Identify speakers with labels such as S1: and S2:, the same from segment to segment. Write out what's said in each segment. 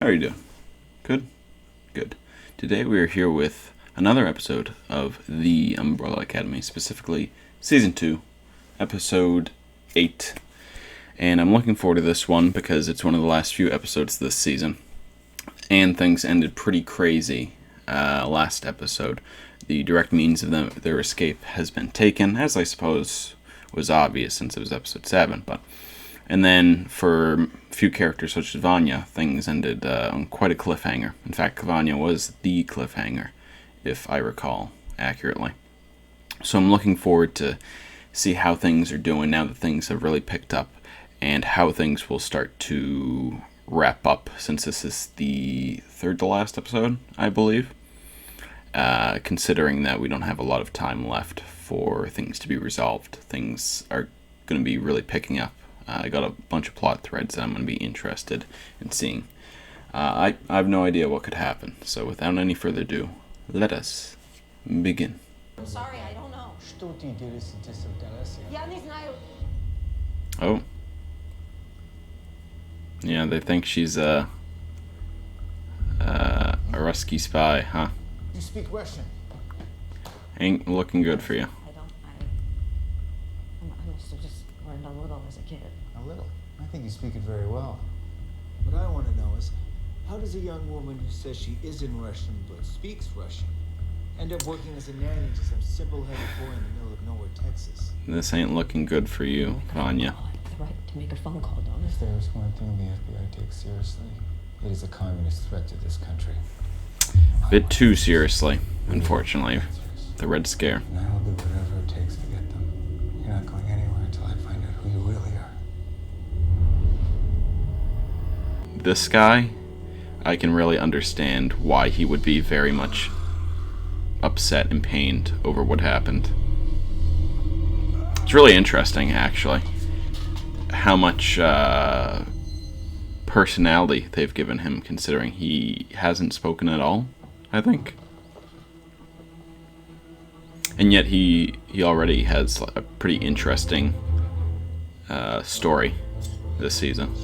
S1: How are you doing? Good? Good. Today we are here with another episode of The Umbrella Academy, specifically Season 2, Episode 8. And I'm looking forward to this one because it's one of the last few episodes this season. And things ended pretty crazy last episode. The direct means of their escape has been taken, as I suppose was obvious since it was episode 7, and then for a few characters such as Vanya, things ended on quite a cliffhanger. In fact, Vanya was the cliffhanger, if I recall accurately. So I'm looking forward to see how things are doing now that things have really picked up, and how things will start to wrap up, since this is the third to last episode, I believe. Considering that we don't have a lot of time left for things to be resolved. Things are going to be really picking up. I got a bunch of plot threads that I'm going to be interested in seeing. I have no idea what could happen, so without any further ado, let us begin.
S2: I'm sorry, I don't know.
S1: Oh. Yeah, they think she's a Rusky spy, huh?
S3: You speak Russian?
S1: Ain't looking good for you.
S2: I must have just learned a little as a kid.
S3: A little. I think you speak it very well. What I want to know is, how does a young woman who says she isn't Russian but speaks Russian end up working as a nanny to some simple-headed boy in the middle of nowhere, Texas?
S1: This ain't looking good for you, Vanya.
S2: I have the right to make a phone call, don't
S3: If there is one thing the FBI takes seriously, it is a communist threat to this country.
S1: A bit too seriously, unfortunately. The Red Scare.
S3: And I will do whatever it takes to get them. You're not going anywhere until I find out who you really are.
S1: This guy, I can really understand why he would be very much upset and pained over what happened. It's really interesting, actually, how much personality they've given him, considering he hasn't spoken at all, I think. And yet he already has a pretty interesting story this season.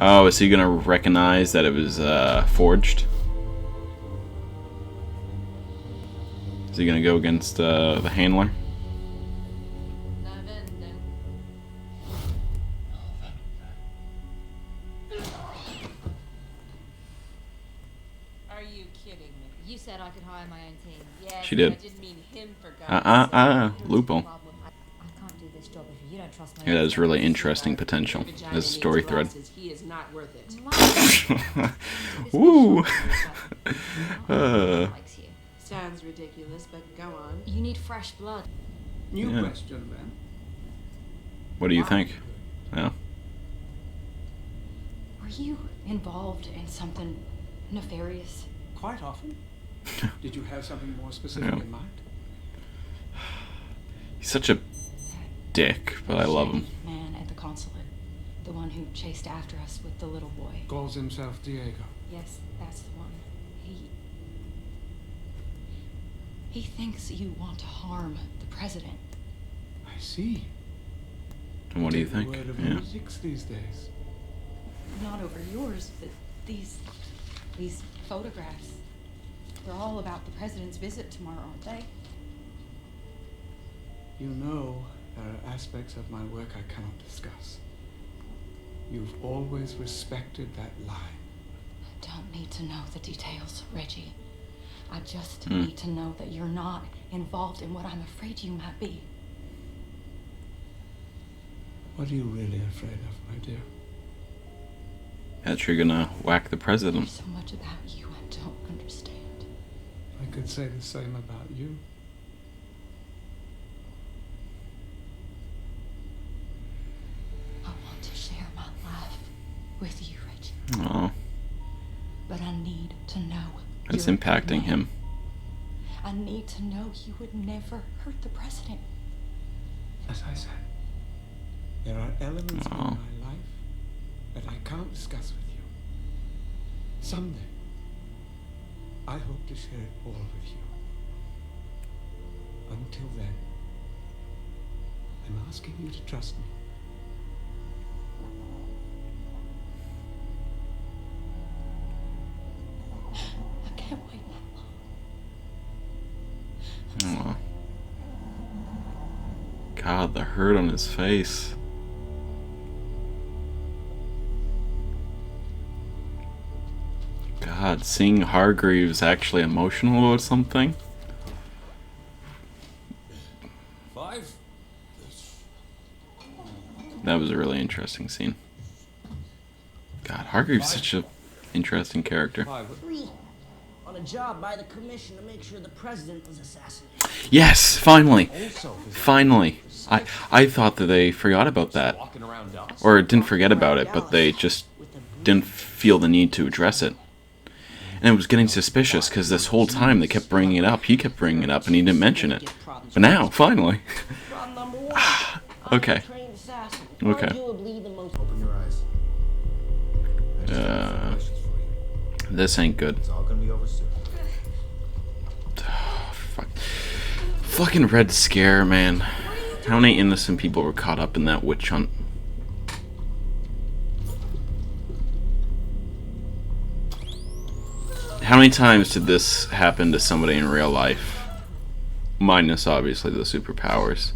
S1: Oh, is he gonna recognize that it was forged? Is he gonna go against the handler?
S2: Are you kidding me? You said I could hire my own team. Yes,
S1: She did.
S2: I didn't mean him, for God's sake.
S1: Loophole.
S2: I can't do this job if you don't trust my
S1: It has really interesting potential as a story thread.
S2: He is not worth it.
S1: Woo!
S2: Likes you.
S4: Sounds ridiculous, but go on.
S2: You need fresh blood.
S4: New
S1: Yeah.
S4: question, then.
S1: What do you think? Yeah.
S5: Were you involved in something nefarious?
S4: Quite often. Did you have something more specific
S1: Yeah.
S4: in mind?
S1: He's such a dick, but I love him.
S5: Man at the consulate. The one who chased after us with the little boy.
S4: Calls himself Diego.
S5: Yes, that's the one. He thinks you want to harm the president.
S4: I see.
S1: And what do you
S4: Take the
S1: think?
S4: word of
S1: Yeah.
S4: lunatics these days.
S5: Not over yours, but these photographs. They're all about the president's visit tomorrow, aren't they?
S4: You know, there are aspects of my work I cannot discuss. You've always respected that line.
S5: I don't need to know the details, Reggie. I just need to know that you're not involved in what I'm afraid you might be.
S4: What are you really afraid of, my dear?
S1: That you're gonna whack the president.
S5: There's so much about you I don't understand.
S4: I could say the same about you.
S5: I want to share my life with you, Reggie.
S1: Oh,
S5: But I need to know.
S1: it's
S5: you're a good
S1: impacting
S5: man.
S1: him.
S5: I need to know you would never hurt the president.
S4: As I said, there are elements
S1: Oh.
S4: in my life that I can't discuss with you. Someday, I hope to share it all with you. Until then, I'm asking you to trust me.
S5: I can't wait that long.
S1: Aw. God, the hurt on his face. God, seeing Hargreaves actually emotional about something.
S3: 5.
S1: That was a really interesting scene. God, Hargreaves is such a interesting character.
S6: 3. On a job by the commission to make sure the president was assassinated.
S1: Yes, finally. Finally. I thought that they forgot about that. Or didn't forget about it, but they just didn't feel the need to address it. And it was getting suspicious because this whole time they kept bringing it up. He kept bringing it up and he didn't mention it. But now, finally.
S6: Problem number 1.
S1: Okay.
S6: I'm a trained assassin.
S1: Okay.
S6: Arguably the most.
S3: Open your eyes. I just have some questions for you.
S1: This ain't good.
S3: It's all gonna be over soon.
S1: Fuck. Fucking Red Scare, man. How many innocent people were caught up in that witch hunt? How many times did this happen to somebody in real life? Minus, obviously, the superpowers.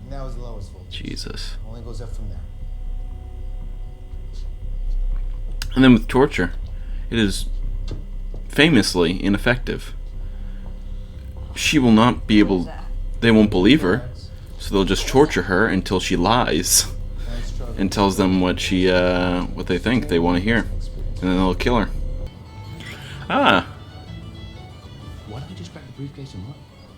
S3: And that was the lowest voltage.
S1: Jesus.
S3: Only goes up from there.
S1: And then with torture, it is famously ineffective. She will not be able... They won't believe her, so they'll just torture her until she lies and tells them what they think they want to hear, and then they'll kill her. Ah.
S7: Why don't we just grab the briefcase and run?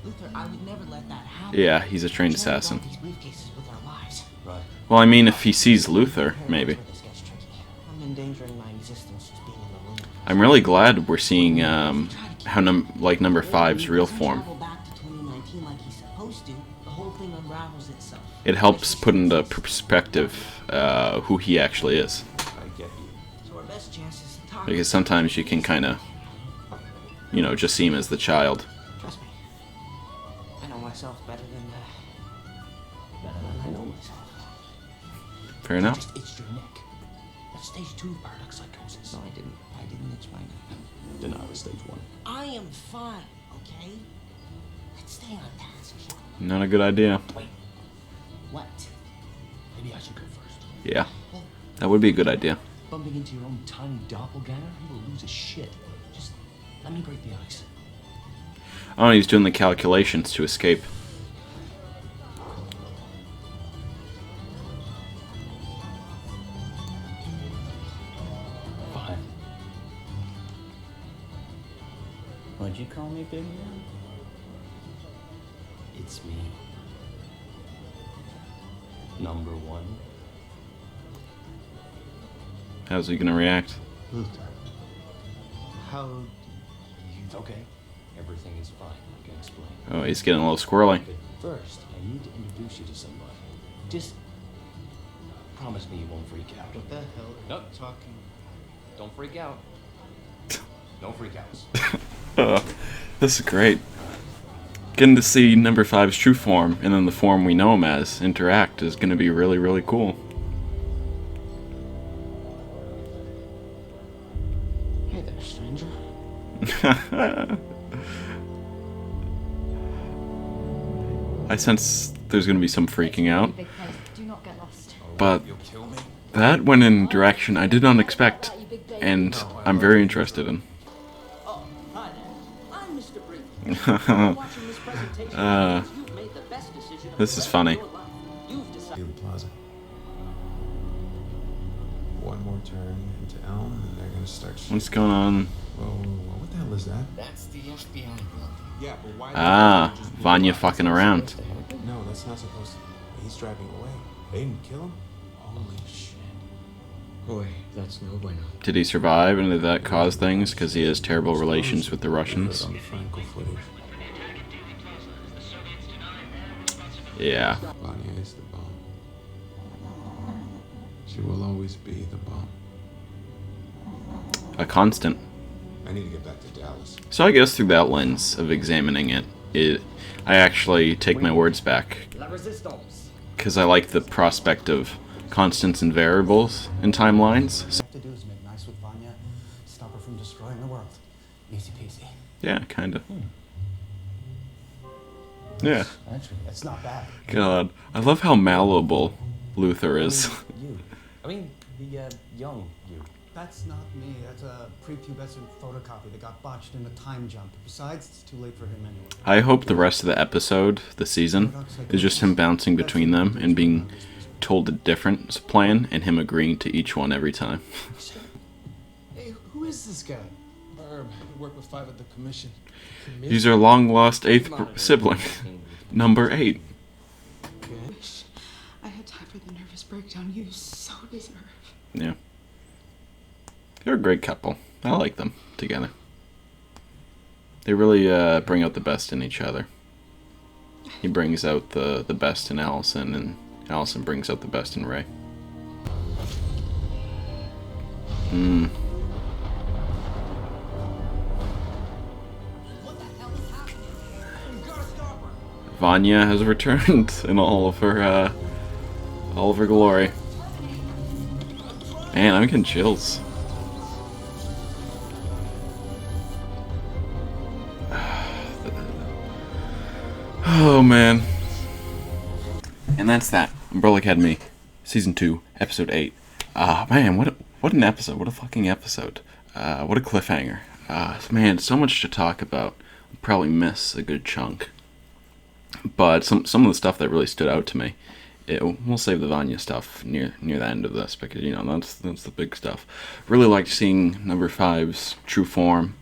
S6: Luther, I would never let that happen.
S1: Yeah, he's a trained assassin.
S6: These briefcases with our lives.
S7: Right.
S1: Well, I mean, if he sees Luther, maybe.
S6: This gets tricky. I'm endangering my existence just being in the room.
S1: I'm really glad we're seeing how number 5's real form.
S6: Travel back to 2019 like he's supposed to. The whole thing unravels itself.
S1: It helps put into perspective who he actually is.
S7: I get you.
S6: So our best chance is to talk.
S1: Because sometimes you can kind of, just see him as the child.
S6: Trust me. I know myself better than I know myself.
S1: Fair enough.
S7: Just itched your neck. That's stage 2 of Bardock psychosis.
S6: No, I didn't. I didn't itch my neck.
S7: Then I was stage 1.
S6: I am fine, okay? Let's stay on task.
S1: Not a good idea.
S7: Wait,
S6: What?
S7: maybe I should go first.
S1: Yeah, that would be a good idea.
S7: Bumping into your own tiny doppelganger, he will lose his shit. Just let me break the ice.
S1: Oh, he's doing the calculations to escape.
S7: Fine. What'd you call me, big man? It's me. Number 1.
S1: How's he gonna react?
S3: Luther. How do
S7: It's okay. Everything is fine. I can explain.
S1: Oh, he's getting a little squirrely.
S7: But first, I need to introduce you to somebody. Just promise me you won't freak out.
S3: What the hell are
S7: Nope.
S3: you talking?
S7: Don't freak out. No freak outs.
S1: This is great. Getting to see number 5's true form and then the form we know him as interact is gonna be really, really cool.
S6: Hey there, stranger.
S1: I sense there's gonna be some freaking out,
S2: Big place. Do not get lost.
S1: but that went in a direction I did not expect, and I'm very interested in.
S6: Oh, hi there. I'm Mr. Brink. Watching this presentation, you've made the best decision of
S1: This
S6: the
S1: is
S6: rest
S1: funny.
S6: of your life. You've decided.
S8: Daily Plaza. One more turn into Elm, and they're gonna start shooting.
S1: What's going on?
S8: Whoa, what the hell is that?
S7: That's the FBI building.
S8: Yeah, but why?
S1: Ah, Vanya fucking around.
S8: No, that's not supposed to. He's driving away. They didn't kill him. Holy shit.
S7: Boy, that's no bueno.
S1: Did he survive, and did that cause things because he has terrible relations with the Russians?
S8: On the Franco footage.
S1: Yeah.
S8: Vanya is the bomb. She will always be the bomb.
S1: A constant.
S8: I need to get back to Dallas.
S1: So I guess through that lens of examining it, I actually take my words back,
S6: La resistance.
S1: because I like the prospect of constants and variables in timelines. So,
S4: What you have to do is make nice with Vanya, stop her from destroying the world. Easy peasy.
S1: yeah, kind of. Yeah.
S7: Actually, that's not bad.
S1: God, I love how malleable Luther is.
S7: You. I mean, the young you.
S4: That's not me. That's a prepubescent photocopy that got botched in a time jump. Besides, it's too late for him anyway.
S1: I hope the rest of the episode, the season, is just him bouncing between them and being told a different plan and him agreeing to each one every time.
S8: Hey, who is this guy? Barb. I work with 5 at the commission.
S1: He's our long-lost 8th sibling, number 8.
S5: Wish I had time for the nervous breakdown you so deserve.
S1: Yeah. They're a great couple. I like them together. They really bring out the best in each other. He brings out the best in Allison, and Allison brings out the best in Ray. Vanya has returned in all of her glory. Man, I'm getting chills. Oh man. And that's that. Umbrella Academy, Season 2, Episode 8. Man, what an episode. What a fucking episode. What a cliffhanger. Man, so much to talk about. I'll probably miss a good chunk. But some of the stuff that really stood out to me, we'll save the Vanya stuff near the end of this, because, you know, that's the big stuff. Really liked seeing number 5's true form,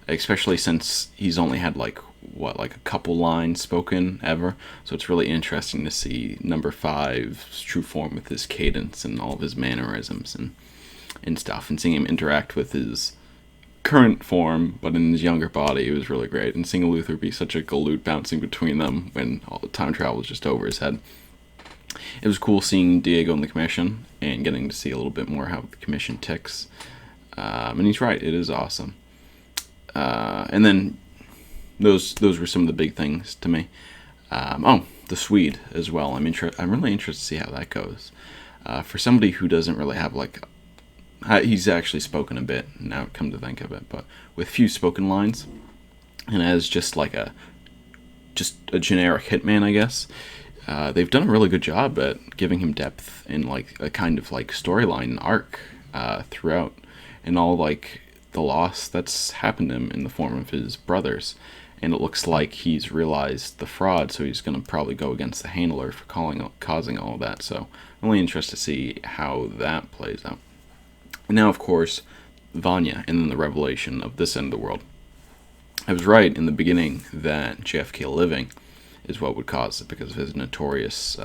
S1: especially since he's only had like a couple lines spoken ever. So it's really interesting to see number 5's true form with his cadence and all of his mannerisms and stuff, and seeing him interact with his current form but in his younger body. It was really great, and seeing Luther be such a galoot bouncing between them when all the time travel was just over his head. It was cool seeing Diego in the commission and getting to see a little bit more how the commission ticks, and he's right, it is awesome. And then those were some of the big things to me. The Swede as well. I'm really interested to see how that goes. For somebody who doesn't really have he's actually spoken a bit, now come to think of it, but with few spoken lines, and as just a generic hitman, I guess, they've done a really good job at giving him depth in a kind of storyline arc throughout, and all the loss that's happened to him in the form of his brothers. And it looks like he's realized the fraud, so he's going to probably go against the handler for causing all of that. So I'm really interested to see how that plays out. And now, of course, Vanya, and then the revelation of this end of the world. I was right in the beginning that JFK living is what would cause it, because of his notorious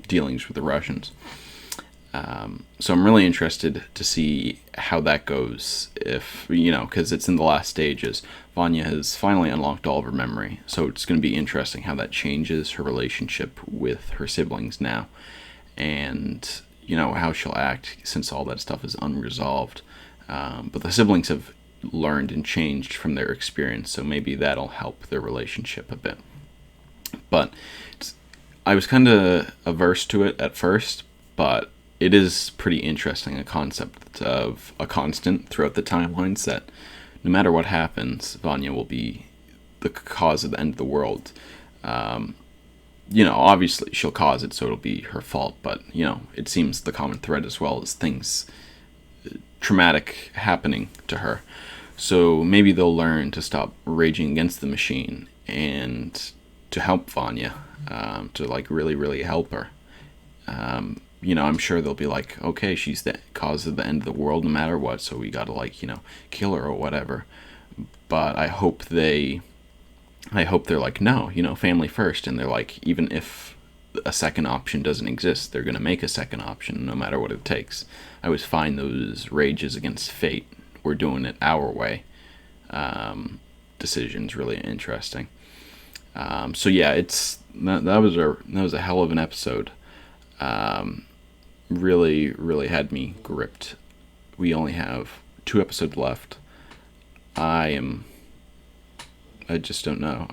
S1: dealings with the Russians. So I'm really interested to see how that goes, because it's in the last stages. Vanya has finally unlocked all of her memory, so it's going to be interesting how that changes her relationship with her siblings now, and how she'll act since all that stuff is unresolved. But the siblings have learned and changed from their experience, so maybe that'll help their relationship a bit. But I was kind of averse to it at first, but it is pretty interesting, a concept of a constant throughout the timelines, that no matter what happens, Vanya will be the cause of the end of the world. Obviously she'll cause it, so it'll be her fault, but, it seems the common thread as well is things traumatic happening to her. So maybe they'll learn to stop raging against the machine and to help Vanya, to really, really help her. I'm sure they'll be like, okay, she's the cause of the end of the world no matter what, so we gotta kill her or whatever. But I hope they're like, no, family first, and they're like, even if a second option doesn't exist, they're gonna make a second option no matter what it takes. I always find those rages against fate, we're doing it our way, decisions really interesting. So yeah, that was a hell of an episode. Really, really had me gripped. We only have 2 episodes left. I am I just don't know.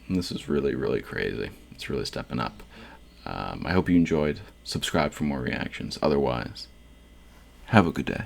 S1: This is really, really crazy. It's really stepping up. I hope you enjoyed. Subscribe for more reactions. Otherwise, have a good day.